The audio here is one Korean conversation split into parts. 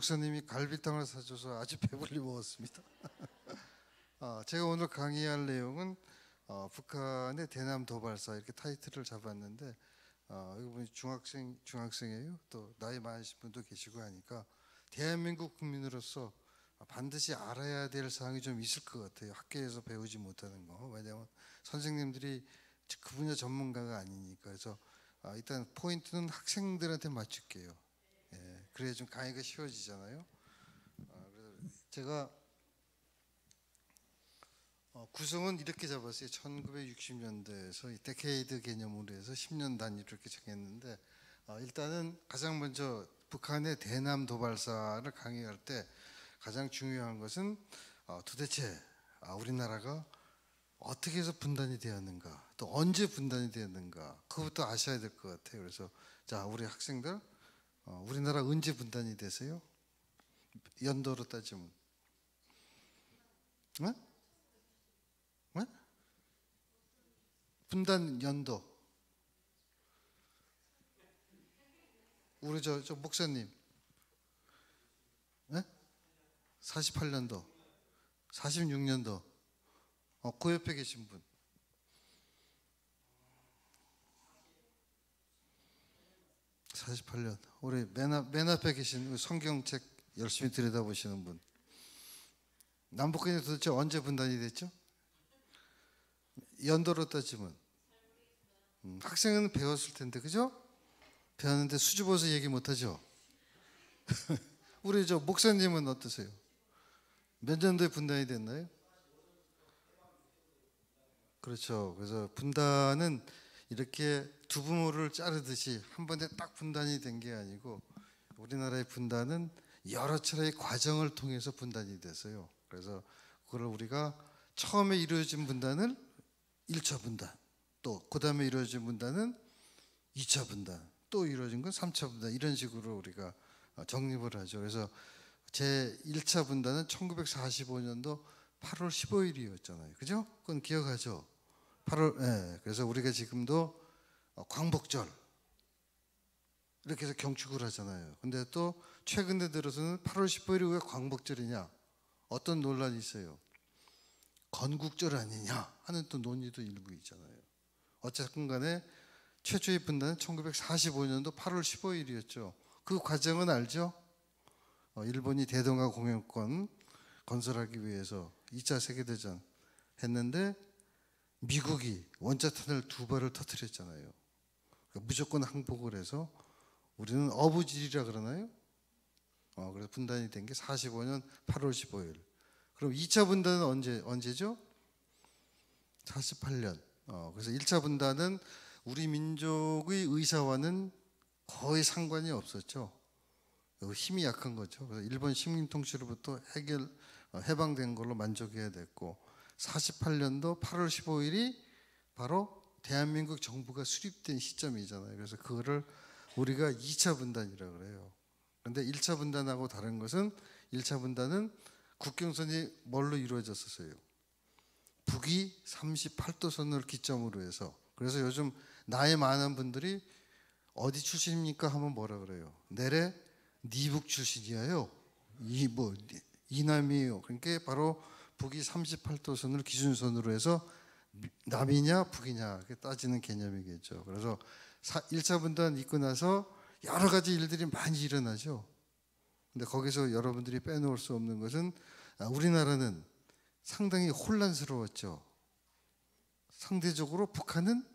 목사님이 갈비탕을 사줘서 아주 배불리 먹었습니다. 제가 오늘 강의할 내용은 북한의 대남 도발사 이렇게 타이틀을 잡았는데 여기 보니 중학생이에요. 또 나이 많으신 분도 계시고 하니까 대한민국 국민으로서 반드시 알아야 될 사항이 좀 있을 것 같아요. 학교에서 배우지 못하는 거. 왜냐하면 선생님들이 그 분야 전문가가 아니니까. 그래서 일단 포인트는 학생들한테 맞출게요. 예, 그래야 좀 강의가 쉬워지잖아요. 그래서 제가 구성은 이렇게 잡았어요. 1960년대에서 데케이드 개념으로 해서 10년 단위로 이렇게 정했는데 일단은 가장 먼저 북한의 대남 도발사를 강의할 때 가장 중요한 것은 도대체 우리나라가 어떻게 해서 분단이 되었는가, 또 언제 분단이 되었는가, 그것부터 아셔야 될 것 같아요. 그래서 자, 우리 학생들 우리나라 언제 분단이 되세요? 연도로 따지면 네? 네? 분단 연도 우리 저 목사님 네? 48년도 46년도 그 옆에 계신 분 48년 우리 맨 앞에 계신 성경책 열심히 들여다보시는 분 남북한이 도대체 언제 분단이 됐죠? 연도로 따지면 학생은 배웠을 텐데 그죠? 배웠는데 수줍어서 얘기 못하죠? 우리 저 목사님은 어떠세요? 몇 년도에 분단이 됐나요? 그렇죠. 그래서 분단은 이렇게 두부모를 자르듯이 한 번에 딱 분단이 된 게 아니고 우리나라의 분단은 여러 차례의 과정을 통해서 분단이 됐어요. 그래서 그걸 우리가 처음에 이루어진 분단을 1차 분단, 또 그 다음에 이루어진 분단은 2차 분단, 또 이루어진 건 3차 분단, 이런 식으로 우리가 정립을 하죠. 그래서 제 1차 분단은 1945년도 8월 15일이었잖아요. 그죠? 그건 기억하죠? 8월, 예. 그래서 우리가 지금도 광복절 이렇게 해서 경축을 하잖아요. 근데 또 최근에 들어서는 8월 15일이 왜 광복절이냐? 어떤 논란이 있어요. 건국절 아니냐 하는 또 논의도 일부 있잖아요. 어쨌든 간에 최초의 분단은 1945년도 8월 15일이었죠. 그 과정은 알죠? 일본이 대동아 공영권 건설하기 위해서 2차 세계대전 했는데 미국이 원자탄을 2발을 터뜨렸잖아요. 그러니까 무조건 항복을 해서 우리는 어부질이라 그러나요? 그래서 분단이 된 게 45년 8월 15일. 그럼 2차 분단은 언제죠? 48년. 그래서 1차 분단은 우리 민족의 의사와는 거의 상관이 없었죠. 힘이 약한 거죠. 그래서 일본 식민 통치로부터 해방된 걸로 만족해야 됐고 48년도 8월 15일이 바로 대한민국 정부가 수립된 시점이잖아요. 그래서 그거를 우리가 2차 분단이라고 그래요. 그런데 1차 분단하고 다른 것은 1차 분단은 국경선이 뭘로 이루어졌었어요? 북위 38도선을 기점으로 해서. 그래서 요즘 나이 많은 분들이 어디 출신입니까? 하면 뭐라 그래요? 내래 니북 출신이에요. 이남이에요. 그러니까 바로 북위 38도선을 기준선으로 해서 남이냐 북이냐 이렇게 따지는 개념이겠죠. 그래서 1차 분단 있고 나서 여러 가지 일들이 많이 일어나죠. 근데 거기서 여러분들이 빼놓을 수 없는 것은 우리나라는 상당히 혼란스러웠죠. 상대적으로 북한은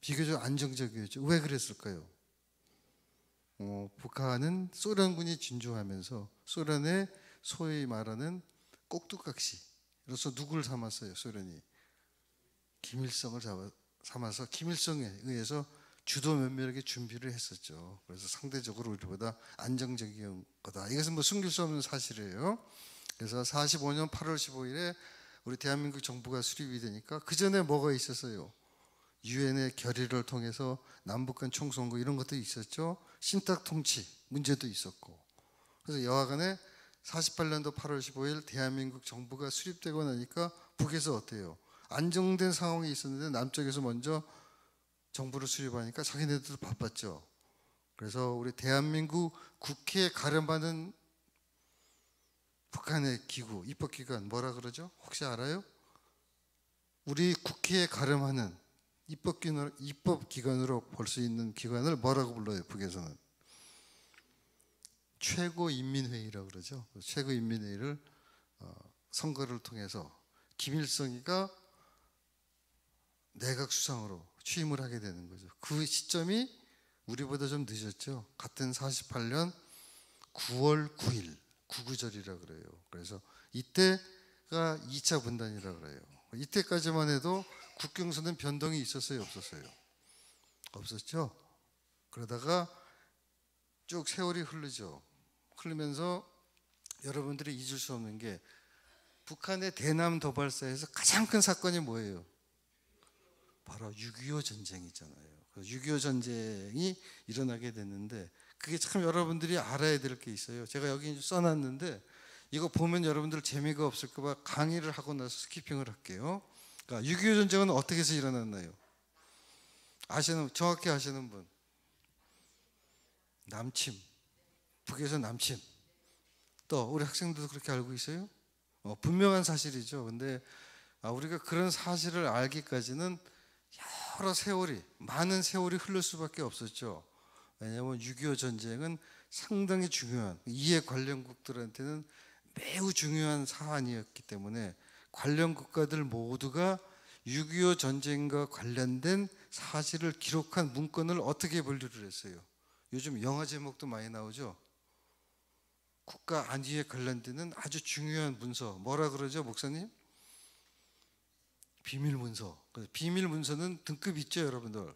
비교적 안정적이었죠. 왜 그랬을까요? 북한은 소련군이 진주하면서 소련의 소위 말하는 꼭두각시로서 누구를 삼았어요? 소련이 김일성을 삼아서 김일성에 의해서 주도 면밀하게 준비를 했었죠. 그래서 상대적으로 우리보다 안정적인 거다. 이것은 뭐 숨길 수 없는 사실이에요. 그래서 45년 8월 15일에 우리 대한민국 정부가 수립이 되니까 그 전에 뭐가 있었어요? 유엔의 결의를 통해서 남북 간 총선거 이런 것도 있었죠. 신탁 통치 문제도 있었고. 그래서 여하간에 48년도 8월 15일 대한민국 정부가 수립되고 나니까 북에서 어때요? 안정된 상황이 있었는데 남쪽에서 먼저 정부를 수립하니까 자기네들도 바빴죠. 그래서 우리 대한민국 국회에 가름하는 북한의 기구, 입법기관 뭐라 그러죠? 혹시 알아요? 우리 국회에 가름하는 입법기관으로 볼 수 있는 기관을 뭐라고 불러요? 북에서는 최고인민회의라고 그러죠. 최고인민회의를 선거를 통해서 김일성이가 내각 수상으로 취임을 하게 되는 거죠. 그 시점이 우리보다 좀 늦었죠. 같은 48년 9월 9일 구구절이라 그래요. 그래서 이때가 2차 분단이라 그래요. 이때까지만 해도 국경선은 변동이 있었어요, 없었어요? 없었죠. 그러다가 쭉 세월이 흐르죠. 흐르면서 여러분들이 잊을 수 없는 게 북한의 대남 도발사에서 가장 큰 사건이 뭐예요? 바로 6.25 전쟁이잖아요. 6.25 전쟁이 일어나게 됐는데 그게 참 여러분들이 알아야 될 게 있어요. 제가 여기 써놨는데 이거 보면 여러분들 재미가 없을까 봐 강의를 하고 나서 스키핑을 할게요. 그러니까 6.25 전쟁은 어떻게 해서 일어났나요? 정확히 아시는 분? 남침. 북에서 남침. 또 우리 학생들도 그렇게 알고 있어요? 분명한 사실이죠. 근데 우리가 그런 사실을 알기까지는 여러 세월이, 많은 세월이 흐를 수밖에 없었죠. 왜냐하면 6.25 전쟁은 상당히 중요한, 이해 관련국들한테는 매우 중요한 사안이었기 때문에 관련 국가들 모두가 6.25 전쟁과 관련된 사실을 기록한 문건을 어떻게 분류를 했어요? 요즘 영화 제목도 많이 나오죠. 국가 안위에 관련되는 아주 중요한 문서, 뭐라 그러죠, 목사님? 비밀 문서. 비밀 문서는 등급이 있죠, 여러분들.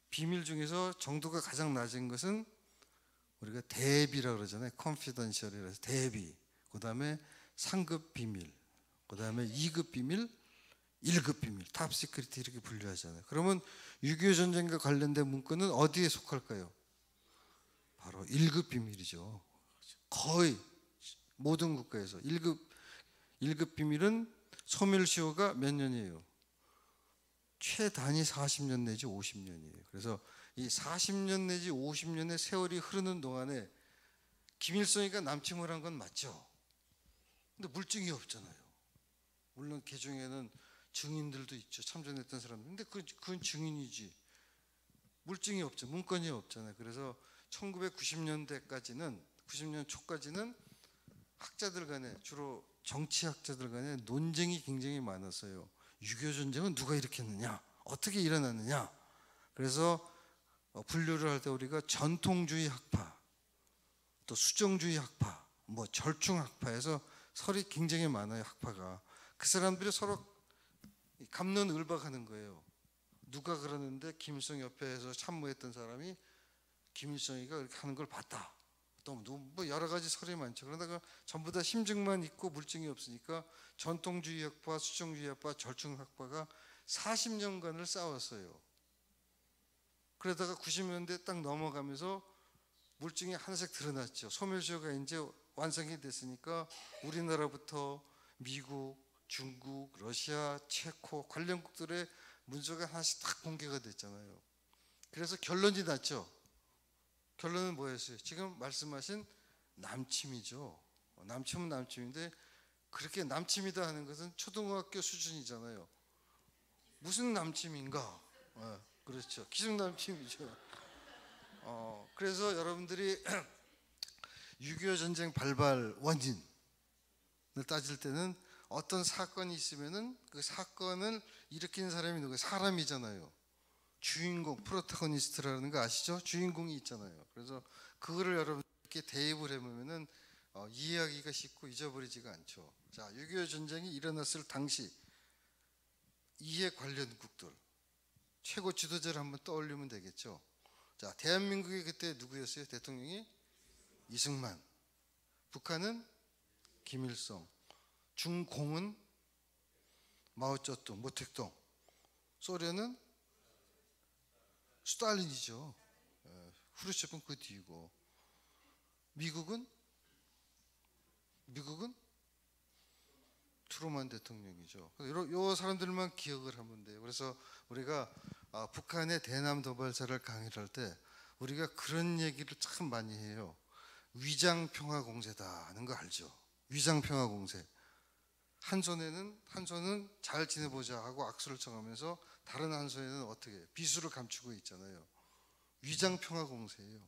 비밀 중에서 정도가 가장 낮은 것은 우리가 대비라 그러잖아요. confidential이라서 대비. 그다음에 상급 비밀. 그다음에 2급 비밀, 1급 비밀, 탑 시크릿 이렇게 분류하잖아요. 그러면 6.25 전쟁과 관련된 문건은 어디에 속할까요? 바로 1급 비밀이죠. 거의 모든 국가에서 1급 비밀은 소멸시효가 몇 년이에요? 최단위 40년 내지 50년이에요. 그래서 이 40년 내지 50년의 세월이 흐르는 동안에 김일성이가 남침을 한 건 맞죠. 근데 물증이 없잖아요. 물론 그 중에는 증인들도 있죠. 참전했던 사람들. 근데 그건 증인이지. 물증이 없죠. 문건이 없잖아요. 그래서 1990년대까지는 90년 초까지는 학자들 간에 주로 정치학자들 간에 논쟁이 굉장히 많았어요. 6.25 전쟁은 누가 일으켰느냐? 어떻게 일어났느냐? 그래서 분류를 할 때 우리가 전통주의 학파, 또 수정주의 학파, 뭐 절충 학파에서 설이 굉장히 많아요. 학파가. 그 사람들이 서로 갑론을박하는 거예요. 누가 그러는데 김일성 옆에서 참모했던 사람이 김일성이가 이렇게 하는 걸 봤다. 또 뭐 여러 가지 설이 많죠. 그러다가 전부 다 심증만 있고 물증이 없으니까 전통주의 학파, 수정주의 학파, 절충 학파가 40년간을 싸웠어요. 그러다가 90년대 딱 넘어가면서 물증이 하나씩 드러났죠. 소멸시효가 이제 완성이 됐으니까 우리나라부터 미국, 중국, 러시아, 체코 관련국들의 문서가 하나씩 딱 공개가 됐잖아요. 그래서 결론이 났죠. 결론은 뭐였어요? 지금 말씀하신 남침이죠. 남침은 남침인데 그렇게 남침이다 하는 것은 초등학교 수준이잖아요. 무슨 남침인가? 그렇죠. 기승 남침이죠. 그래서 여러분들이 6.25 전쟁 발발 원인을 따질 때는 어떤 사건이 있으면은 그 사건을 일으킨 사람이 누구예요? 사람이잖아요. 주인공, 프로타고니스트라는 거 아시죠? 주인공이 있잖아요. 그래서 그거를 여러분께 대입을 해보면은 이해하기가 쉽고 잊어버리지가 않죠. 자, 6.25 전쟁이 일어났을 당시 이해 관련국들 최고 지도자를 한번 떠올리면 되겠죠. 자, 대한민국이 그때 누구였어요? 대통령이 이승만. 북한은 김일성. 중공은 마오쩌둥, 모택동. 소련은 스탈린이죠. 후르츠첵은 그 뒤고. 미국은 트루만 대통령이죠. 요 사람들만 기억을 하면 돼요. 그래서 우리가 북한의 대남 도발사를 강의를 할 때 우리가 그런 얘기를 참 많이 해요. 위장평화공세다 하는 거 알죠? 위장평화공세. 한 손은 잘 지내보자 하고 악수를 청하면서 다른 한 손에는 어떻게 비수를 감추고 있잖아요. 위장평화공세예요.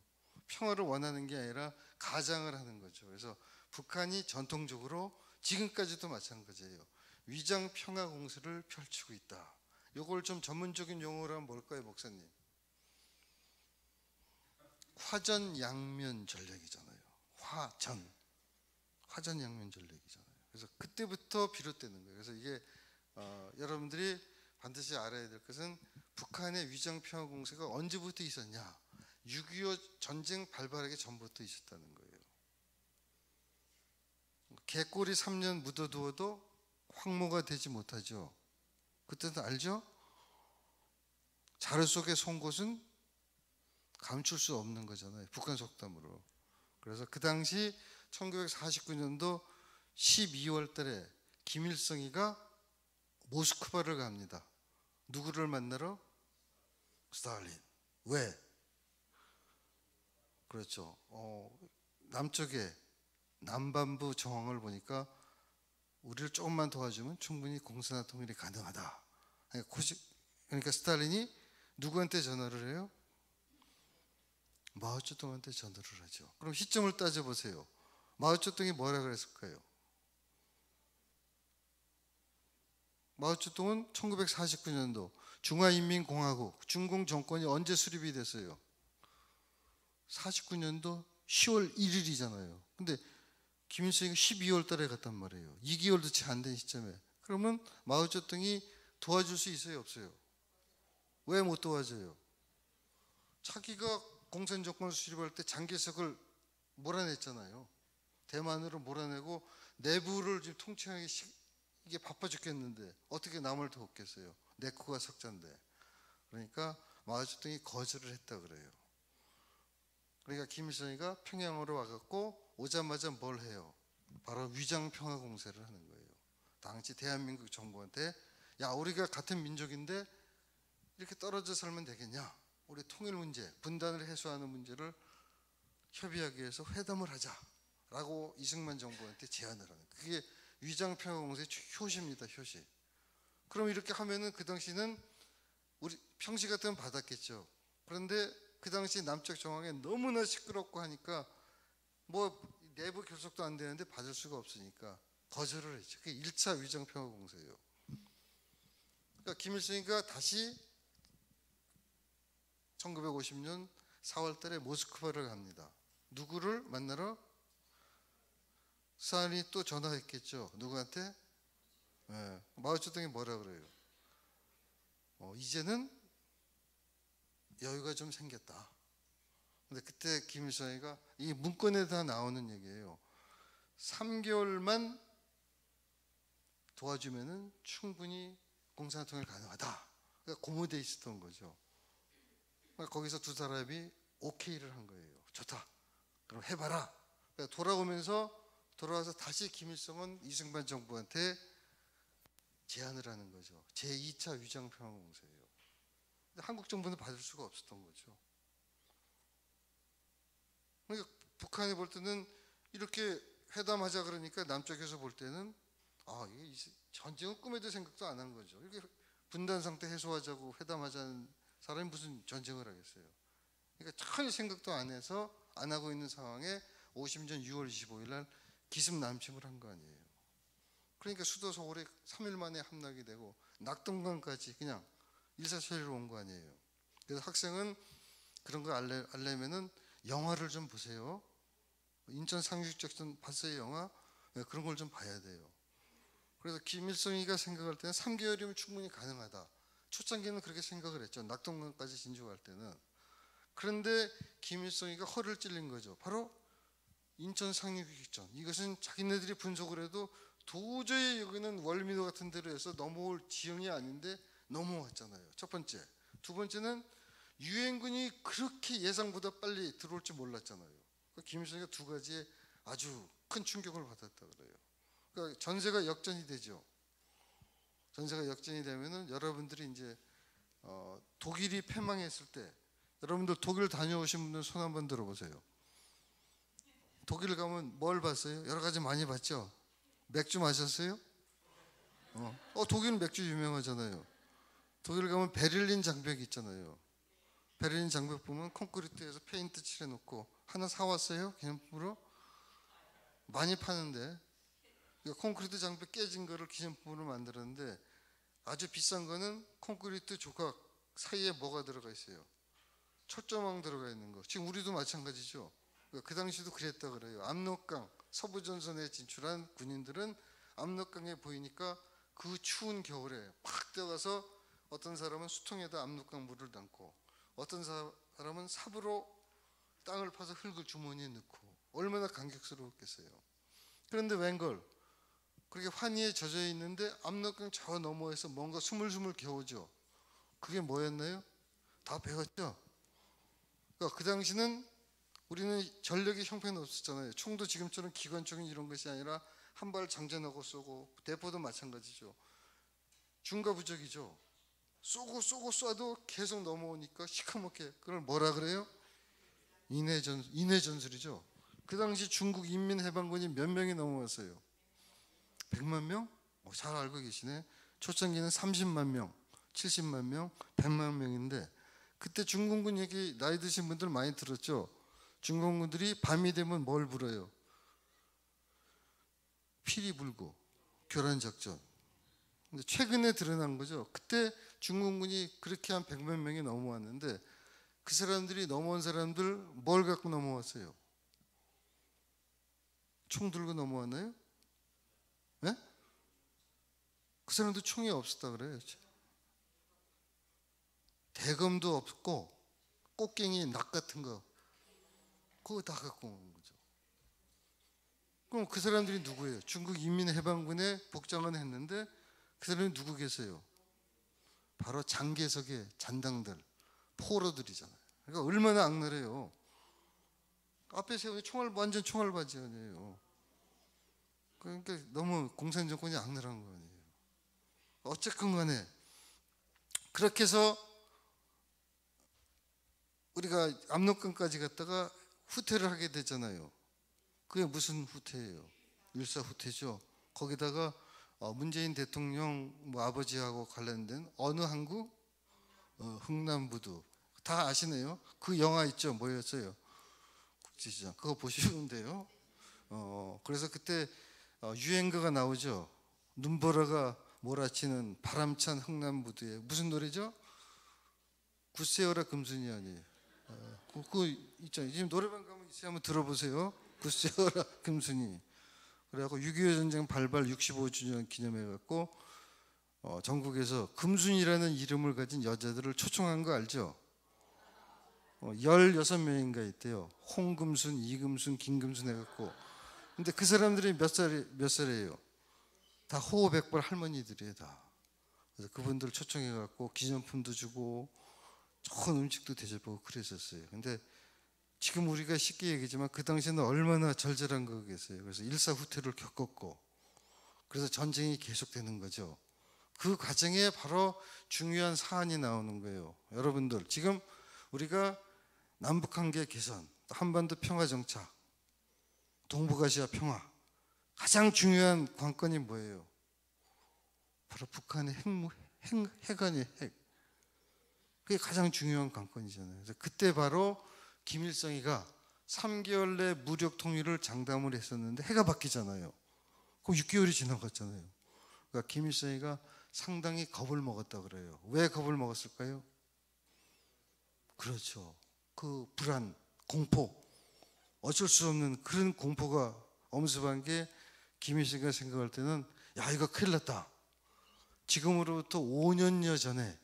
평화를 원하는 게 아니라 가장을 하는 거죠. 그래서 북한이 전통적으로 지금까지도 마찬가지예요. 위장평화공세를 펼치고 있다. 이걸 좀 전문적인 용어로 하면 뭘까요, 목사님? 화전양면 전략이잖아요. 화전양면 전략이잖아요. 그래서 그때부터 비롯되는 거예요. 그래서 이게 여러분들이 반드시 알아야 될 것은 북한의 위장평화 공세가 언제부터 있었냐? 6.25 전쟁 발발하기 전부터 있었다는 거예요. 개꼬리 3년 묻어두어도 황무가 되지 못하죠. 그때도 알죠? 자루 속의 송곳은 감출 수 없는 거잖아요. 북한 속담으로. 그래서 그 당시 1949년도 12월 달에 김일성이가 모스크바를 갑니다. 누구를 만나러? 스탈린. 왜? 그렇죠. 남쪽에 남반부 정황을 보니까 우리를 조금만 도와주면 충분히 공산화 통일이 가능하다. 그러니까 스탈린이 누구한테 전화를 해요? 마오쩌둥한테 전화를 하죠. 그럼 시점을 따져보세요. 마오쩌둥이 뭐라 그랬을까요? 마오쩌둥은 1949년도 중화인민공화국 중공 정권이 언제 수립이 됐어요? 49년도 10월 1일이잖아요. 근데 김일성이 12월 달에 갔단 말이에요. 2개월도 채 안 된 시점에. 그러면 마오쩌둥이 도와줄 수 있어요, 없어요? 왜 못 도와줘요? 자기가 공산 정권을 수립할 때 장개석을 몰아냈잖아요. 대만으로 몰아내고 내부를 지금 통치하기 이게 바빠 죽겠는데 어떻게 남을 돕겠어요? 내 코가 석잔데. 그러니까 마오쩌둥이 거절을 했다 그래요. 그러니까 김일성이가 평양으로 와갖고 오자마자 뭘 해요? 바로 위장평화공세를 하는 거예요. 당시 대한민국 정부한테 야, 우리가 같은 민족인데 이렇게 떨어져 살면 되겠냐? 우리 통일 문제, 분단을 해소하는 문제를 협의하기 위해서 회담을 하자라고 이승만 정부한테 제안을 하는 거예요. 그게 위장평화공세의 효시입니다. 효시. 그럼 이렇게 하면은 그 당시는 우리 평시 같으면 받았겠죠. 그런데 그 당시 남쪽 정황에 너무나 시끄럽고 하니까 뭐 내부 결속도 안 되는데 받을 수가 없으니까 거절을 했죠. 그게 1차 위장평화공세예요. 그러니까 김일성이가 다시 1950년 4월 달에 모스크바를 갑니다. 누구를 만나러? 스탈린이 또 전화했겠죠. 누구한테? 네. 마오쩌둥이 뭐라 그래요? 이제는 여유가 좀 생겼다. 근데 그때 김일성이가 이 문건에 다 나오는 얘기예요. 3개월만 도와주면은 충분히 공산통일 가능하다. 그러니까 고무돼 있었던 거죠. 그러니까 거기서 두 사람이 오케이를 한 거예요. 좋다. 그럼 해봐라. 그러니까 돌아와서 다시 김일성은 이승만 정부한테 제안을 하는 거죠. 제2차 위장평화공세예요. 근데 한국 정부는 받을 수가 없었던 거죠. 그러니까 북한이 볼 때는 이렇게 회담하자 그러니까 남쪽에서 볼 때는 이게 전쟁은 꿈에도 생각도 안 한 거죠. 이렇게 분단 상태 해소하자고 회담하자는 사람이 무슨 전쟁을 하겠어요. 그러니까 전혀 생각도 안 해서 안 하고 있는 상황에 50년 6월 25일 날 기습남침을 한 거 아니에요. 그러니까 수도 서울에 3일 만에 함락이 되고 낙동강까지 그냥 일사천리로 온 거 아니에요. 그래서 학생은 그런 거 알려면은 영화를 좀 보세요. 인천 상륙작전 봤어요, 영화? 네, 그런 걸 좀 봐야 돼요. 그래서 김일성이가 생각할 때는 3개월이면 충분히 가능하다. 초창기는 그렇게 생각을 했죠. 낙동강까지 진주할 때는. 그런데 김일성이가 허를 찔린 거죠. 바로 인천 상륙작전. 이것은 자기네들이 분석을 해도 도저히 여기는 월미도 같은 데로 해서 넘어올 지형이 아닌데 넘어왔잖아요. 첫 번째. 두 번째는 유엔군이 그렇게 예상보다 빨리 들어올 줄 몰랐잖아요. 김일성이가 두 가지에 아주 큰 충격을 받았다 그래요. 그러니까 전세가 역전이 되죠. 전세가 역전이 되면은 여러분들이 이제 독일이 패망했을 때 여러분들 독일 다녀오신 분들 손 한번 들어보세요. 독일 가면 뭘 봤어요? 여러 가지 많이 봤죠? 맥주 마셨어요? 독일은 맥주 유명하잖아요. 독일 가면 베를린 장벽 있잖아요. 베를린 장벽 보면 콘크리트에서 페인트 칠해놓고 하나 사왔어요? 기념품으로? 많이 파는데 콘크리트 장벽 깨진 거를 기념품으로 만들었는데 아주 비싼 거는 콘크리트 조각 사이에 뭐가 들어가 있어요? 초점왕 들어가 있는 거. 지금 우리도 마찬가지죠. 그 당시도 그랬다 그래요. 압록강 서부전선에 진출한 군인들은 압록강에 보이니까 그 추운 겨울에 팍 뛰어가서 어떤 사람은 수통에다 압록강 물을 담고 어떤 사람은 삽으로 땅을 파서 흙을 주머니에 넣고 얼마나 감격스러웠겠어요. 그런데 웬걸 그렇게 환희에 젖어 있는데 압록강 저 너머에서 뭔가 스물스물 겨우죠. 그게 뭐였나요? 다 배웠죠. 그러니까 그 당시는 우리는 전력의 형편이 없었잖아요. 총도 지금처럼 기관총이 이런 것이 아니라 한 발 장전하고 쏘고 대포도 마찬가지죠. 중과부적이죠. 쏘고 쏴도 계속 넘어오니까 시커멓게 그걸 뭐라 그래요? 인해전술이죠. 그 당시 중국 인민해방군이 몇 명이 넘어왔어요? 100만 명? 잘 알고 계시네. 초창기는 30만 명, 70만 명, 100만 명인데 그때 중공군 얘기 나이 드신 분들 많이 들었죠. 중공군들이 밤이 되면 뭘 불어요? 피리 불고 교란작전. 근데 최근에 드러난 거죠. 그때 중공군이 그렇게 한 100만 명이 넘어왔는데 그 사람들이 넘어온 사람들 뭘 갖고 넘어왔어요? 총 들고 넘어왔나요? 네? 그 사람도 총이 없었다 그래요. 대검도 없고 꽃갱이 낙 같은 거 그거 다 갖고 온 거죠. 그럼 그 사람들이 누구예요? 중국 인민해방군에 복장을 했는데 그 사람이 누구 계세요? 바로 장개석의 잔당들, 포로들이잖아요. 그러니까 얼마나 악랄해요. 앞에 세우니 완전 총알바지 아니에요. 그러니까 너무 공산정권이 악랄한 거 아니에요. 어쨌건 간에 그렇게 해서 우리가 압록강까지 갔다가 후퇴를 하게 되잖아요. 그게 무슨 후퇴예요? 일사후퇴죠. 거기다가 문재인 대통령 아버지하고 관련된 어느 항구? 흥남부두. 다 아시네요. 그 영화 있죠. 뭐였어요? 국지시장. 그거 보시면 돼요. 그래서 그때 유행가가 나오죠. 눈보라가 몰아치는 바람찬 흥남부두에 무슨 노래죠? 굿세어라 금순이 아니에요. 그거 있잖아요. 지금 노래방 가면 있어요. 한번 들어보세요. 굿세어라 금순이. 그래갖고 6.25 전쟁 발발 65주년 기념해갖고 전국에서 금순이라는 이름을 가진 여자들을 초청한 거 알죠? 16명인가 있대요. 홍금순, 이금순, 김금순 해갖고. 근데 그 사람들이 몇 살이에요? 다 호호백발 할머니들이에요, 다. 그래서 그분들 초청해갖고 기념품도 주고 좋은 음식도 대접하고 그랬었어요. 근데 지금 우리가 쉽게 얘기하지만 그 당시에는 얼마나 절절한 거겠어요. 그래서 일사후퇴를 겪었고 그래서 전쟁이 계속되는 거죠. 그 과정에 바로 중요한 사안이 나오는 거예요. 여러분들 지금 우리가 남북관계 개선, 한반도 평화 정착, 동북아시아 평화 가장 중요한 관건이 뭐예요? 바로 북한의 핵 아니에요. 핵. 그게 가장 중요한 관건이잖아요. 그래서 그때 바로 김일성이가 3개월 내 무력 통일을 장담을 했었는데 해가 바뀌잖아요. 그럼 6개월이 지나갔잖아요. 그러니까 김일성이가 상당히 겁을 먹었다 그래요. 왜 겁을 먹었을까요? 그렇죠. 그 불안, 공포, 어쩔 수 없는 그런 공포가 엄습한 게 김일성이가 생각할 때는 야 이거 큰일 났다. 지금으로부터 5년여 전에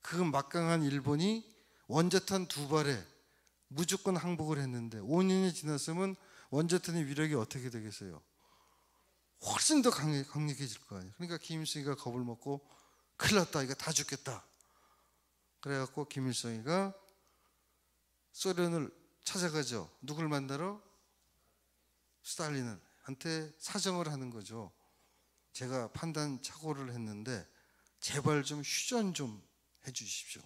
그 막강한 일본이 원자탄 2발에 무조건 항복을 했는데 5년이 지났으면 원자탄의 위력이 어떻게 되겠어요? 훨씬 더 강력해질 거 아니에요. 그러니까 김일성이가 겁을 먹고 큰일 났다. 이거 다 죽겠다. 그래갖고 김일성이가 소련을 찾아가죠. 누굴 만나러? 스탈린한테 사정을 하는 거죠. 제가 판단 착오를 했는데 제발 좀 휴전 좀 해주십시오.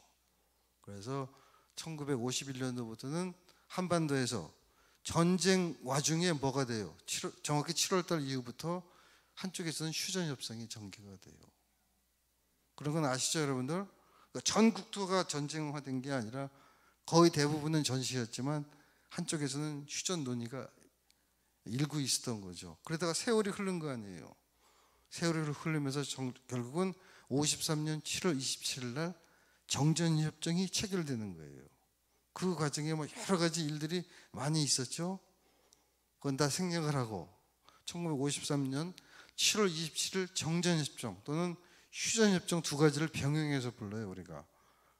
그래서 1951년도부터는 한반도에서 전쟁 와중에 뭐가 돼요? 정확히 7월 달 이후부터 한쪽에서는 휴전협상이 전개가 돼요. 그런 건 아시죠, 여러분들? 그러니까 전 국토가 전쟁화된 게 아니라 거의 대부분은 전시였지만 한쪽에서는 휴전 논의가 일고 있었던 거죠. 그러다가 세월이 흐른 거 아니에요. 세월이 흐르면서 결국은 53년 7월 27일 날 정전협정이 체결되는 거예요. 그 과정에 뭐 여러 가지 일들이 많이 있었죠. 그건 다 생략을 하고 1953년 7월 27일 정전협정 또는 휴전협정 두 가지를 병행해서 불러요, 우리가.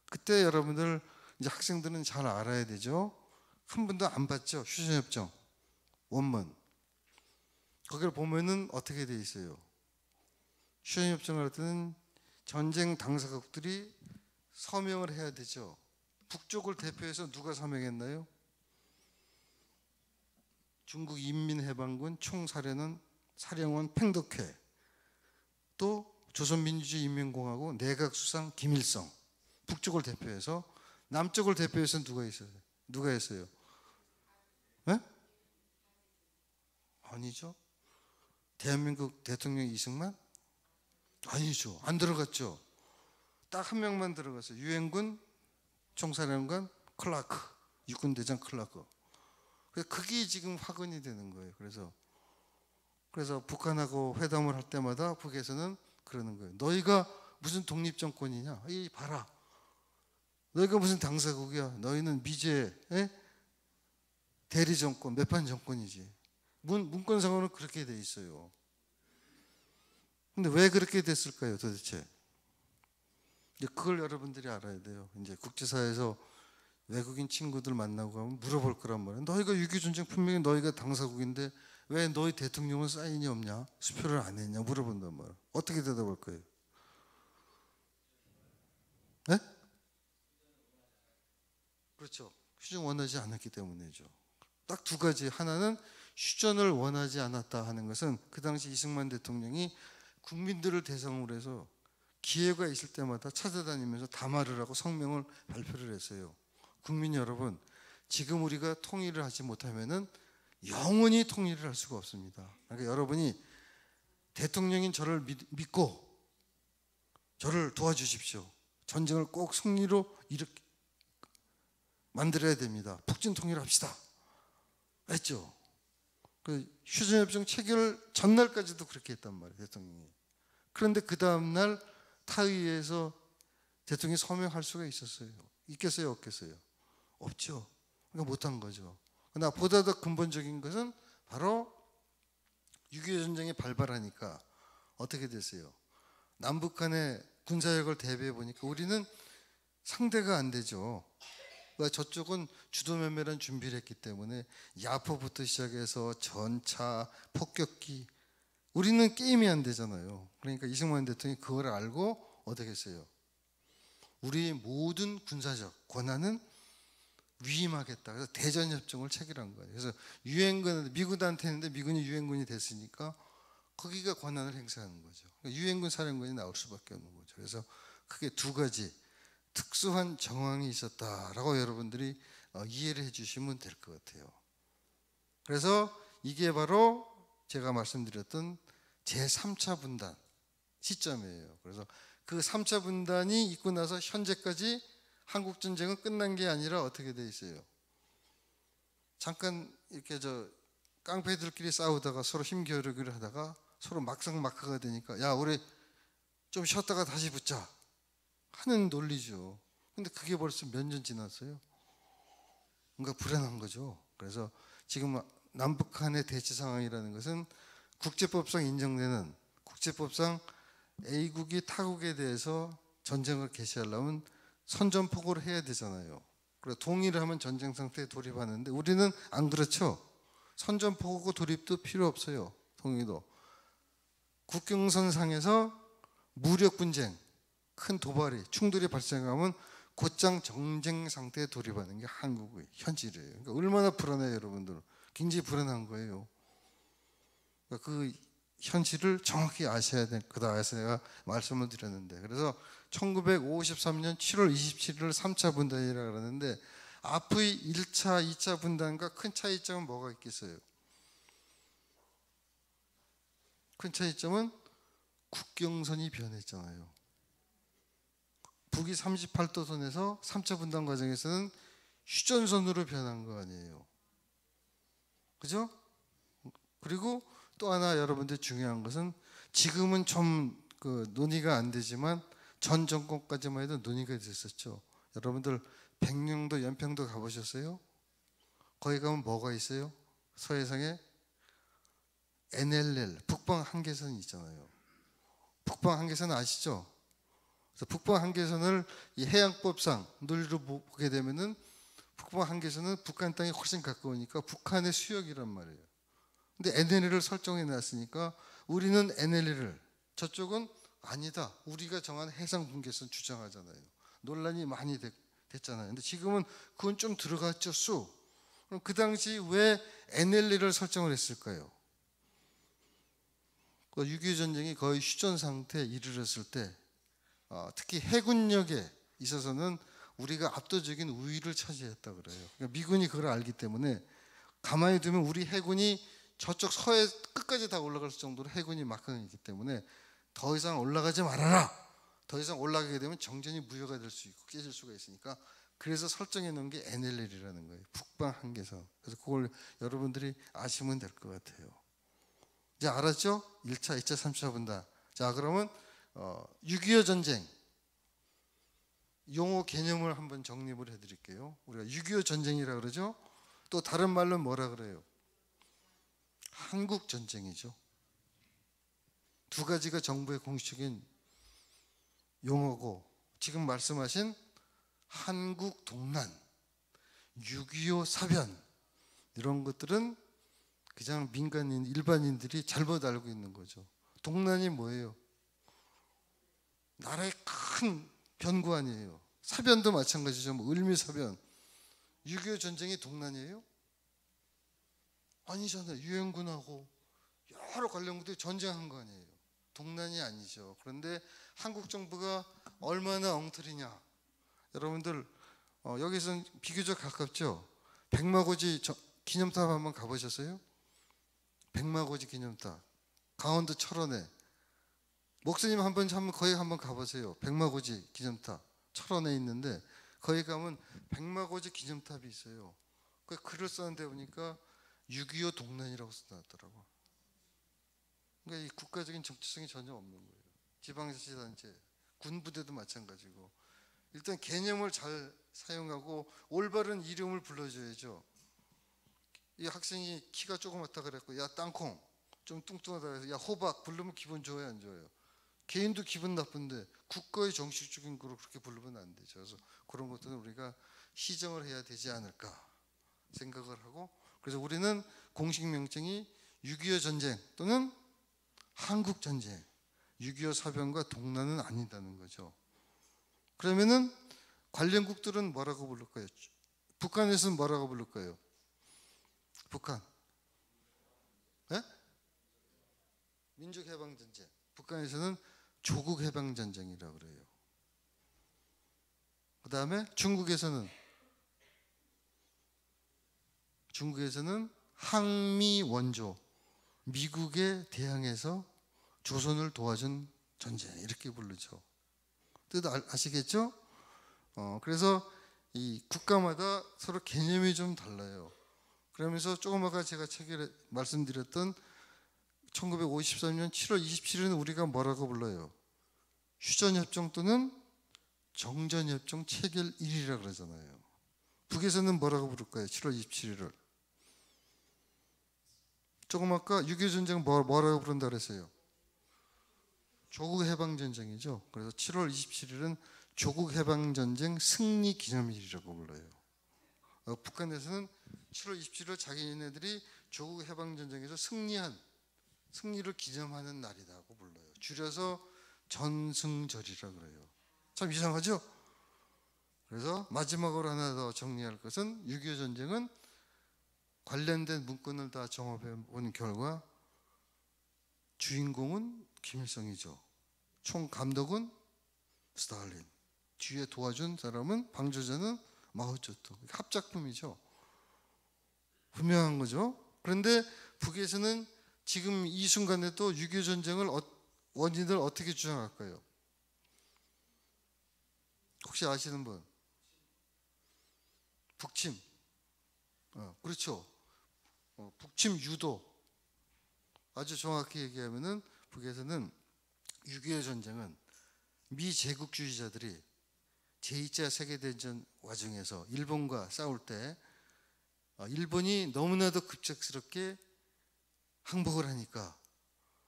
그때 여러분들 이제 학생들은 잘 알아야 되죠. 한 번도 안 봤죠, 휴전협정 원문. 거기를 보면은 어떻게 돼 있어요? 휴전협정을 할 때는 전쟁 당사국들이 서명을 해야 되죠. 북쪽을 대표해서 누가 서명했나요? 중국 인민해방군 총사령원 팽덕회, 또 조선민주주의인민공화국 내각수상 김일성. 북쪽을 대표해서. 남쪽을 대표해서 누가 있어요? 누가 했어요? 네? 아니죠. 대한민국 대통령 이승만? 아니죠. 안 들어갔죠. 딱 한 명만 들어갔어요. 유엔군 총사령관 클라크, 육군대장 클라크. 그게 지금 화근이 되는 거예요. 그래서 북한하고 회담을 할 때마다 북에서는 그러는 거예요. 너희가 무슨 독립정권이냐? 이 봐라. 너희가 무슨 당사국이야? 너희는 미제 대리정권, 매판 정권이지. 문건상으로는 그렇게 돼 있어요. 근데 왜 그렇게 됐을까요, 도대체? 그걸 여러분들이 알아야 돼요. 이제 국제사회에서 외국인 친구들 만나고 가면 물어볼 거란 말이에요. 너희가 6.25 전쟁 분명히 너희가 당사국인데 왜 너희 대통령은 사인이 없냐? 수표를 안 했냐? 물어본단 말이에요. 어떻게 대답할 거예요? 네? 그렇죠. 휴전 원하지 않았기 때문이죠. 딱 두 가지. 하나는 휴전을 원하지 않았다 하는 것은 그 당시 이승만 대통령이 국민들을 대상으로 해서 기회가 있을 때마다 찾아다니면서 담화를 하고 성명을 발표를 했어요. 국민 여러분, 지금 우리가 통일을 하지 못하면은 영원히 통일을 할 수가 없습니다. 그러니까 여러분이 대통령인 저를 믿고 저를 도와주십시오. 전쟁을 꼭 승리로 이렇게 만들어야 됩니다. 북진 통일합시다. 했죠. 그 휴전협정 체결 전날까지도 그렇게 했단 말이에요, 대통령이. 그런데 그 다음날 타의에서 대통령이 서명할 수가 있었어요. 있겠어요, 없겠어요? 없죠. 그러니까 못한 거죠. 그러나 보다 더 근본적인 것은 바로 6.25 전쟁이 발발하니까 어떻게 됐어요? 남북 간의 군사력을 대비해 보니까 우리는 상대가 안 되죠. 그러니까 저쪽은 주도면밀한 준비를 했기 때문에 야포부터 시작해서 전차, 폭격기, 우리는 게임이 안 되잖아요. 그러니까 이승만 대통령이 그걸 알고 어떻게 했어요? 우리의 모든 군사적 권한은 위임하겠다. 그래서 대전협정을 체결한 거예요. 그래서 유엔군, 미군한테 했는데 미군이 유엔군이 됐으니까 거기가 권한을 행사하는 거죠. 그러니까 유엔군 사령관이 나올 수밖에 없는 거죠. 그래서 크게 두 가지 특수한 정황이 있었다라고 여러분들이 이해를 해주시면 될 것 같아요. 그래서 이게 바로 제가 말씀드렸던 제3차 분단 시점이에요. 그래서 그 3차 분단이 있고 나서 현재까지 한국전쟁은 끝난 게 아니라 어떻게 돼 있어요? 잠깐 이렇게 깡패들끼리 싸우다가 서로 힘겨루기를 하다가 서로 막상막하가 되니까 야, 우리 좀 쉬었다가 다시 붙자 하는 논리죠. 근데 그게 벌써 몇 년 지났어요? 뭔가 불안한 거죠. 그래서 지금 남북한의 대치 상황이라는 것은 국제법상 인정되는, 국제법상 A국이 타국에 대해서 전쟁을 개시하려면 선전포고를 해야 되잖아요. 그래서 동의를 하면 전쟁 상태에 돌입하는데 우리는 안 그렇죠. 선전포고 돌입도 필요 없어요. 동의도. 국경선상에서 무력 분쟁, 큰 도발이, 충돌이 발생하면 곧장 정쟁 상태에 돌입하는 게 한국의 현실이에요. 그러니까 얼마나 불안해요, 여러분들. 굉장히 불안한 거예요. 그러니까 그 현실을 정확히 아셔야 될 거다 해서 제가 말씀을 드렸는데, 그래서 1953년 7월 27일 3차 분단이라고 그러는데 앞의 1차, 2차 분단과 큰 차이점은 뭐가 있겠어요? 큰 차이점은 국경선이 변했잖아요. 북이 38도선에서 3차 분단 과정에서는 휴전선으로 변한 거 아니에요. 그죠? 그리고 또 하나 여러분들 중요한 것은 지금은 좀 논의가 안 되지만 전 정권까지만 해도 논의가 됐었죠. 여러분들 백령도 연평도 가보셨어요? 거기 가면 뭐가 있어요? 서해상에 NLL 북방 한계선이 있잖아요. 북방 한계선 아시죠? 그래서 북방 한계선을 이 해양법상 논리로 보게 되면은 북방 한계선은 북한 땅이 훨씬 가까우니까 북한의 수역이란 말이에요. 근데 NLL을 설정해 놨으니까 우리는 NLL을, 저쪽은 아니다, 우리가 정한 해상 분계선 주장하잖아요. 논란이 많이 됐잖아요. 근데 지금은 그건 좀 들어갔죠, 쑥. 그럼 그 당시 왜 NLL을 설정을 했을까요? 6.25 전쟁이 거의 휴전 상태에 이르렀을 때 특히 해군력에 있어서는 우리가 압도적인 우위를 차지했다 그래요. 그러니까 미군이 그걸 알기 때문에 가만히 두면 우리 해군이 저쪽 서해 끝까지 다 올라갈 정도로 해군이 막강했기 때문에 더 이상 올라가지 말아라. 더 이상 올라가게 되면 정전이 무효가 될 수 있고 깨질 수가 있으니까, 그래서 설정해 놓은 게 NLL이라는 거예요. 북방 한계선. 그래서 그걸 여러분들이 아시면 될 것 같아요. 이제 알았죠? 1차, 2차, 3차 분단. 자, 그러면 6.25 전쟁 용어 개념을 한번 정립을 해드릴게요. 우리가 6.25 전쟁이라 그러죠. 또 다른 말로 뭐라 그래요? 한국 전쟁이죠. 두 가지가 정부의 공식적인 용어고, 지금 말씀하신 한국 동란, 6.25 사변, 이런 것들은 그냥 민간인, 일반인들이 잘못 알고 있는 거죠. 동란이 뭐예요? 나라의 큰 변구 아니에요. 사변도 마찬가지죠. 뭐 을미사변. 6.25 전쟁이 동란이에요? 아니잖아요. 유엔군하고 여러 관련국들이 전쟁한 거 아니에요. 동란이 아니죠. 그런데 한국 정부가 얼마나 엉터리냐. 여러분들 여기서는 비교적 가깝죠. 백마고지 기념탑 한번 가보셨어요? 백마고지 기념탑, 강원도 철원에. 목사님 거기 한번 가보세요. 백마고지 기념탑 철원에 있는데, 거기 가면 백마고지 기념탑이 있어요. 그 글을 썼는데 보니까 6.25 동란이라고 써놨더라고. 그러니까 이 국가적인 정체성이 전혀 없는 거예요. 지방자치단체, 군부대도 마찬가지고. 일단 개념을 잘 사용하고 올바른 이름을 불러줘야죠. 이 학생이 키가 조그맣다 그랬고, 야 땅콩, 좀 뚱뚱하다 그래서 야 호박 부르면 기분 좋아요, 안 좋아요? 개인도 기분 나쁜데 국가의 정식적인 거로 그렇게 부르면 안 되죠. 그래서 그런 것들은 우리가 시정을 해야 되지 않을까 생각을 하고, 그래서 우리는 공식 명칭이 6.25 전쟁 또는 한국 전쟁, 6.25 사변과 동란은 아니다는 거죠. 그러면은 관련국들은 뭐라고 부를까요? 북한에서는 뭐라고 부를까요? 북한, 네? 민족해방전쟁. 북한에서는 조국해방전쟁이라고 그래요. 그 다음에 중국에서는 항미원조, 미국에 대항해서 조선을 도와준 전쟁, 이렇게 부르죠. 뜻 아시겠죠? 그래서 이 국가마다 서로 개념이 좀 달라요. 그러면서 조금 아까 제가 책에 말씀드렸던 1953년 7월 27일은 우리가 뭐라고 불러요? 휴전협정 또는 정전협정 체결일이라 그러잖아요. 북에서는 뭐라고 부를까요? 7월 27일을. 조금 아까 6.25 전쟁 뭐라고 부른다 그랬어요? 조국해방전쟁이죠. 그래서 7월 27일은 조국해방전쟁 승리기념일이라고 불러요. 북한에서는 7월 27일 자기네들이 조국해방전쟁에서 승리를 기념하는 날이라고 불러요. 줄여서 전승절이라고 그래요. 참 이상하죠? 그래서 마지막으로 하나 더 정리할 것은 6.25 전쟁은 관련된 문건을 다 종합해 본 결과 주인공은 김일성이죠. 총 감독은 스탈린. 뒤에 도와준 사람은 방조자는 마오쩌둥. 합작품이죠. 분명한 거죠. 그런데 북에서는 지금 이 순간에도 6.25 전쟁을 원인을 어떻게 주장할까요? 혹시 아시는 분? 북침. 그렇죠. 북침 유도. 아주 정확히 얘기하면은 북에서는 6.25 전쟁은 미 제국주의자들이 제2차 세계대전 와중에서 일본과 싸울 때 일본이 너무나도 급작스럽게 항복을 하니까